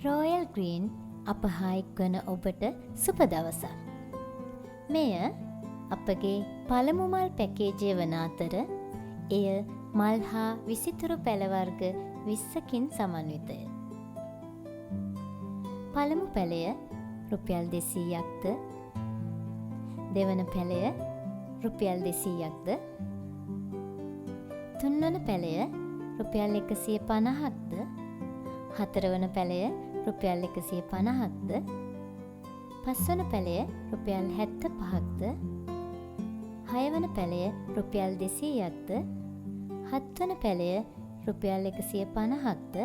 Royal green අප හා එක්වන ඔබට සුබ දවසක්. මෙය අපගේ පළමු මල් පැකේජය වන අතර එය මල් හා විසිතුරු පැළ වර්ග 20කින් සමන්විතය. පළමු පැළය රුපියල් 200ක්ද, දෙවන පැළය රුපියල් 200ක්ද, තුන්වන පැළය රුපියල් 150ක්ද, හතරවන පැළය රුපියල් 150ක්ද, පස්වන පැළය රුපියල් 75ක්ද, හයවන පැළය රුපියල් 200ක්ද, හත්වන පැළය රුපියල් 150ක්ද,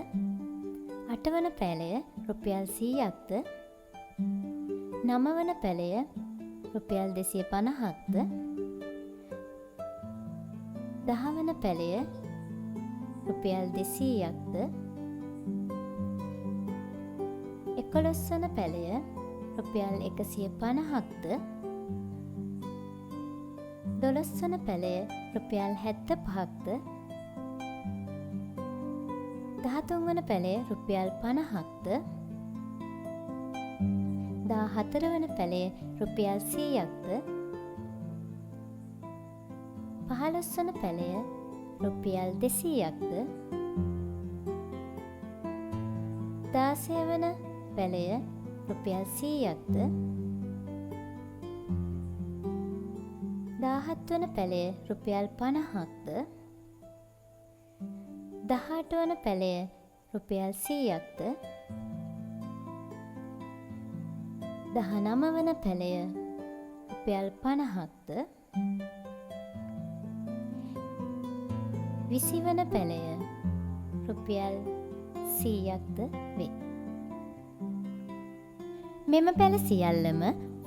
අටවන පැළය රුපියල් 100ක්ද, නවවන පැළය රුපියල් 250ක්ද, දහවන පැළය රුපියල් 200ක්ද, 11වන පැළය රුපියල් 150ක්ද, 12වන පැළය රුපියල් 75ක්ද, 13වන පැළය රුපියල් 50ක්ද, 14වන පැළය රුපියල් 100ක්ද, 15වන පැළය රුපියල් 200ක්ද, 16වන පැළය රුපියල් 100ක්ද, 17වන පැළය රුපියල් 50ක්ද, 18වන පැළය රුපියල් 100ක්ද, 19වන පැළය රුපියල් 50ක්ද, 20වන පැළය රුපියල් 100ක්ද වේ. මෙම පැළ සියල්ලම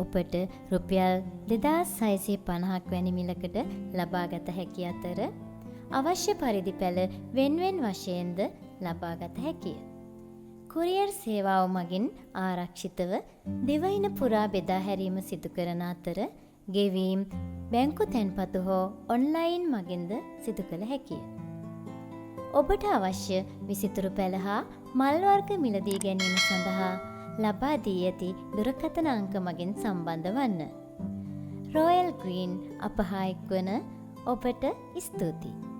ඔබට රුපියල් 2650ක් වැනි මිලකට ලබාගත හැකි අතර අවශ්‍ය පරිදි පැළ වෙන්වෙන් වශයෙන්ද ලබාගත හැකිය. කුරියර් සේවාව මගින් ආරක්ෂිතව දිවයින පුරා බෙදා හැරීම සිදු කරන අතර ගෙවීම් බැංකු තැන්පතු හෝ ඔන්ලයින් මගින්ද සිදු කළ හැකිය. ඔබට අවශ්‍ය විසිතුරු පැළ හා මල් වර්ග මිලදී ගැනීම සඳහා ලබා දී ඇති දුරකථන අංක මගින් සම්බන්ධ වන්න. රොයල් ග්‍රීන් අප හා එක්වන ඔබට ස්තුතියි.